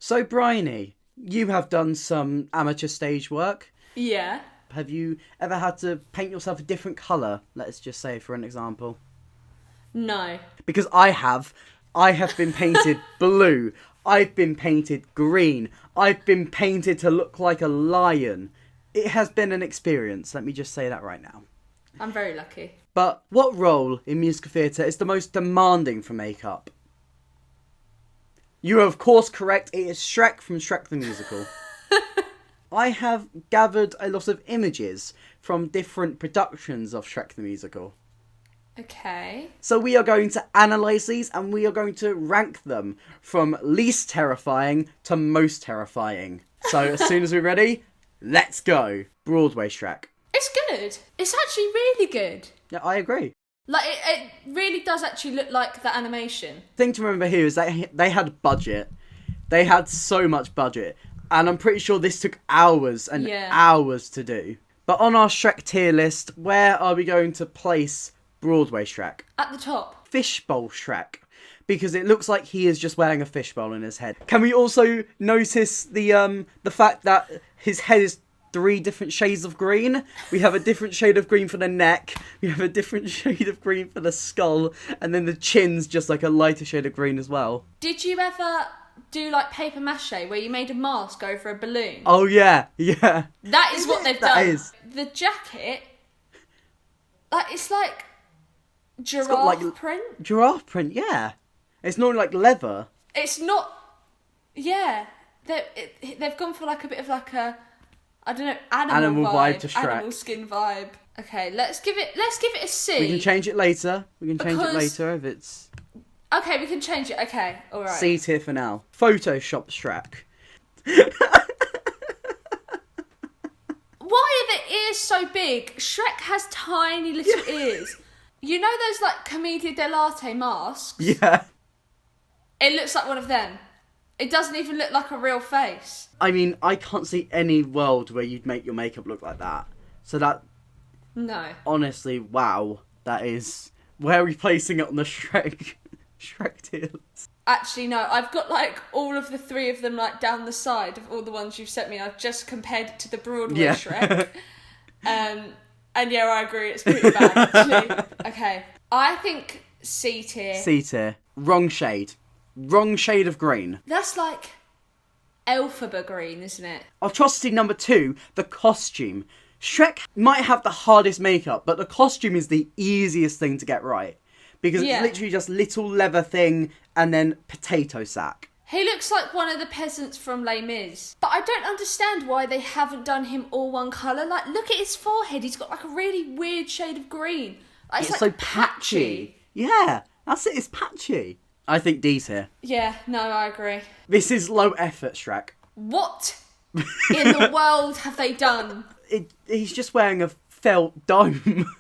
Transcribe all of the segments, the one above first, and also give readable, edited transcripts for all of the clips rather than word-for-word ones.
So, Bryony, you have done some amateur stage work. Yeah. Have you ever had to paint yourself a different colour, let's just say, for an example? No. Because I have. I have been painted blue. I've been painted green. I've been painted to look like a lion. It has been an experience, let me just say that right now. I'm very lucky. But what role in musical theatre is the most demanding for makeup? You are of course correct, it is Shrek from Shrek the Musical. I have gathered a lot of images from different productions of Shrek the Musical. Okay. So we are going to analyse these and we are going to rank them from least terrifying to most terrifying. So as soon as we're ready, let's go. Broadway Shrek. It's good. It's actually really good. Yeah, I agree. Like, it really does actually look like the animation. Thing to remember here is that they had budget. They had so much budget. And I'm pretty sure this took hours and hours to do. But on our Shrek tier list, where are we going to place Broadway Shrek? At the top. Fishbowl Shrek. Because it looks like he is just wearing a fishbowl in his head. Can we also notice the fact that his head is 3 different shades of green? We have a different shade of green for the neck. We have a different shade of green for the skull. And then the chin's just like a lighter shade of green as well. Did you ever do like paper mache where you made a mask over a balloon? Oh yeah, yeah. That is what they've done. That is. The jacket, like, it's like giraffe print. Giraffe print, yeah. It's not like leather. It's not. Yeah, they've gone for like a bit of like a, I don't know, animal vibe to Shrek. Animal skin vibe. Okay, let's give it a C. We can change it later. If it's. Okay, we can change it. Okay, all right. C tier for now. Photoshop Shrek. Why are the ears so big? Shrek has tiny little ears. You know those like Commedia dell'arte masks? Yeah. It looks like one of them. It doesn't even look like a real face. I mean, I can't see any world where you'd make your makeup look like that. So that... No. Honestly, wow. That is... Where are we placing it on the Shrek tier list? Actually, no. I've got like all of the 3 of them like down the side of all the ones you've sent me. I've just compared it to the Broadway Shrek. And yeah, I agree. It's pretty bad, actually. Okay. I think C tier. C tier. Wrong shade. Wrong shade of green. That's like Elphaba green, isn't it? Atrocity number 2, the costume. Shrek might have the hardest makeup, but the costume is the easiest thing to get right. Because it's literally just little leather thing and then potato sack. He looks like one of the peasants from Les Mis. But I don't understand why they haven't done him all one colour. Like, look at his forehead. He's got like a really weird shade of green. Like, it's like so patchy. Yeah, that's it. It's patchy. I think D's here. Yeah, no, I agree. This is low effort, Shrek. What in the world have they done? He's just wearing a felt dome.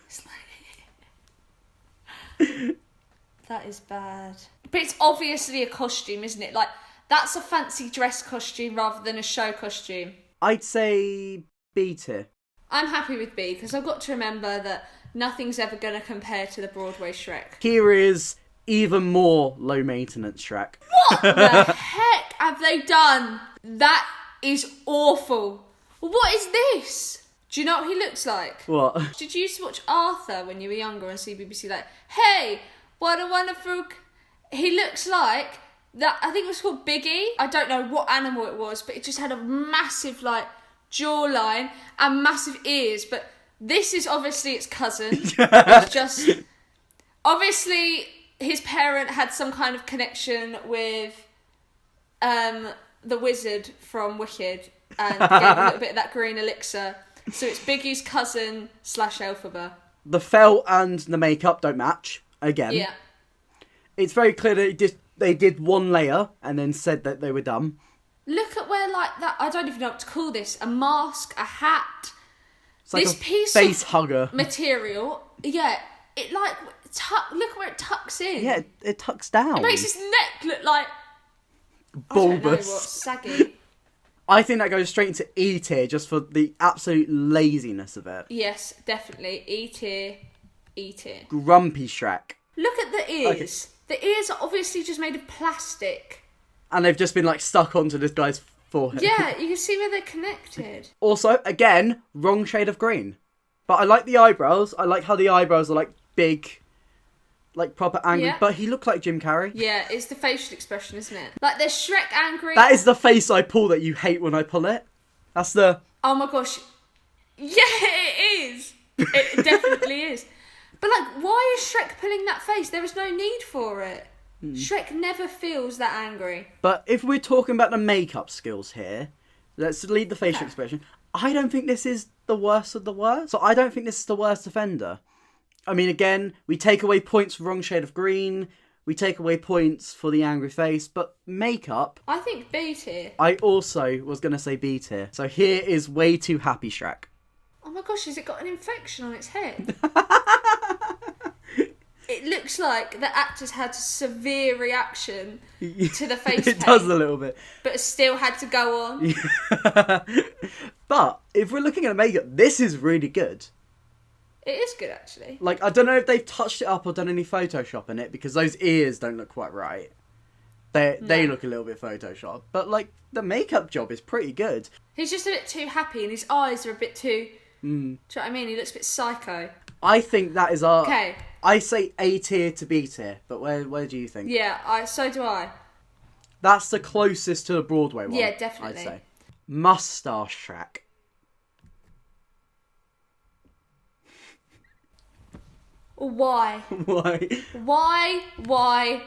That is bad. But it's obviously a costume, isn't it? Like, that's a fancy dress costume rather than a show costume. I'd say B tier. I'm happy with B, because I've got to remember that nothing's ever going to compare to the Broadway Shrek. Here is even more low maintenance Shrek. What the heck have they done? That is awful. What is this? Do you know what he looks like? What? Did you used to watch Arthur when you were younger on CBBC? Like, hey, what a wonderful... He looks like that. I think it was called Biggie. I don't know what animal it was, but it just had a massive like jawline and massive ears. But this is obviously its cousin. It's just obviously his parent had some kind of connection with the wizard from Wicked and gave a little bit of that green elixir. So it's Biggie's cousin / Elphaba. The felt and the makeup don't match again. Yeah. It's very clear that they did one layer and then said that they were done. Look at where like that. I don't even know what to call this. A mask, a hat. It's like this a piece face of hugger material. Yeah, it like look where it tucks in. Yeah, it tucks down. It makes his neck look like bulbous. I don't know what, saggy. I think that goes straight into E tier just for the absolute laziness of it. Yes, definitely. E tier. E tier. Grumpy Shrek. Look at the ears. Okay. The ears are obviously just made of plastic. And they've just been like stuck onto this guy's forehead. Yeah, you can see where they're connected. Also, again, wrong shade of green. But I like the eyebrows. I like how the eyebrows are like big, like proper angry. Yeah. But he looked like Jim Carrey. Yeah, it's the facial expression, isn't it? Like there's Shrek angry. That is the face I pull that you hate when I pull it. That's the... Oh my gosh. Yeah, it is. It definitely is. But like, why is Shrek pulling that face? There is no need for it. Shrek never feels that angry. But if we're talking about the makeup skills here, let's leave the facial expression. I don't think this is the worst of the worst. So I don't think this is the worst offender. I mean, again, we take away points for wrong shade of green. We take away points for the angry face. But makeup... I think B tier. I also was going to say B tier. So here is way too happy Shrek. Oh my gosh, has it got an infection on its head? It looks like the actors had a severe reaction to the face It paint, does a little bit. but still had to go on. But if we're looking at makeup, this is really good. It is good, actually. Like, I don't know if they've touched it up or done any Photoshop in it, because those ears don't look quite right. They look a little bit Photoshop. But, like, the makeup job is pretty good. He's just a bit too happy, and his eyes are a bit too... Do you know what I mean? He looks a bit psycho. I think that is our... Okay. I say A tier to B tier, but where do you think? Yeah, so do I. That's the closest to the Broadway one. Yeah, definitely. I'd say. Mustache Shrek. Why? Why? Why?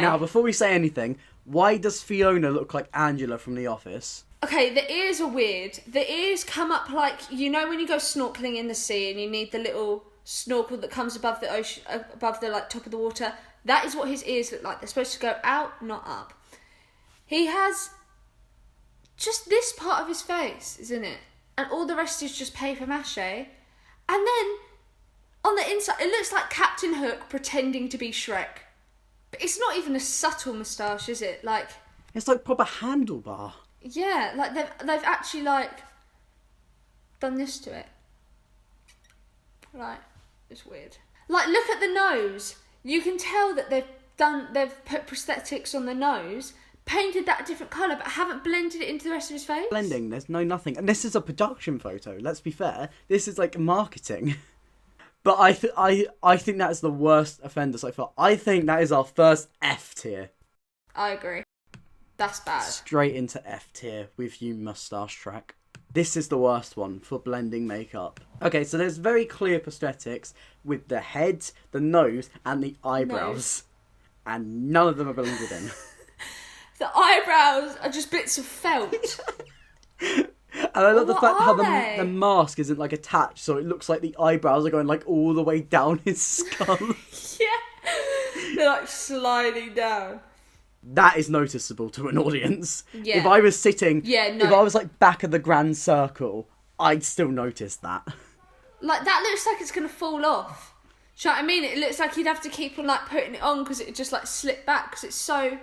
Now, before we say anything, why does Fiona look like Angela from The Office? Okay, the ears are weird. The ears come up like, you know when you go snorkeling in the sea and you need the little snorkel that comes above the ocean, above the like top of the water? That is what his ears look like. They're supposed to go out, not up. He has just this part of his face, isn't it? And all the rest is just paper mache. And then on the inside, it looks like Captain Hook pretending to be Shrek. But it's not even a subtle moustache, is it? Like, It's like proper handlebar. yeah, like they've actually like done this to it. Right, it's weird. Like, look at the nose. You can tell that they've put prosthetics on the nose, painted that a different colour, but haven't blended it into the rest of his face. Blending, there's no nothing. And this is a production photo, let's be fair. This is like marketing. But I think that's the worst offender so far. I think that is our first F tier. I agree. That's bad. Straight into F tier with you, Mustache Shrek. This is the worst one for blending makeup. Okay, so there's very clear prosthetics with the head, the nose, and the eyebrows. And none of them are blended in. The eyebrows are just bits of felt. And I love the What fact how are the they? mask isn't like attached, so it looks like the eyebrows are going like all the way down his skull. Yeah. They're like sliding down. That is noticeable to an audience. Yeah. If I was sitting, Yeah, no. if I was like back of the grand circle, I'd still notice that. Like, that looks like it's going to fall off. Do you know what I mean? It looks like you'd have to keep on like putting it on because it would just like slip back because it's so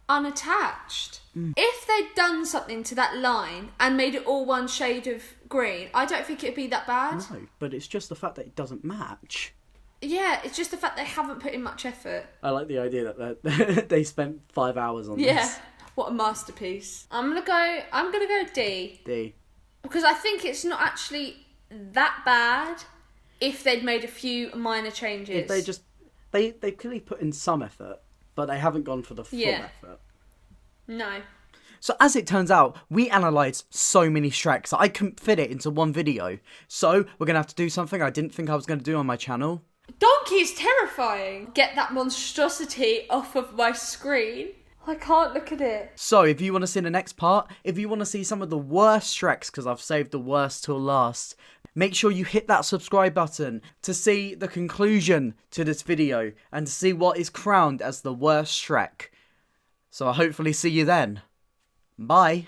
unattached. If they'd done something to that line and made it all one shade of green, I don't think it'd be that bad. No, but it's just the fact that it doesn't match. Yeah, it's just the fact they haven't put in much effort. I like the idea that they spent 5 hours on Yeah, this. what a masterpiece. I'm gonna go D. D. Because I think it's not actually that bad if they'd made a few minor changes. If they clearly put in some effort, but they haven't gone for the full effort. No. So as it turns out, we analysed so many Shreks that I couldn't fit it into one video. So we're going to have to do something I didn't think I was going to do on my channel. Donkey is terrifying. Get that monstrosity off of my screen. I can't look at it. So if you want to see the next part, if you want to see some of the worst Shreks, because I've saved the worst till last, make sure you hit that subscribe button to see the conclusion to this video and to see what is crowned as the worst Shrek. So I'll hopefully see you then. Bye.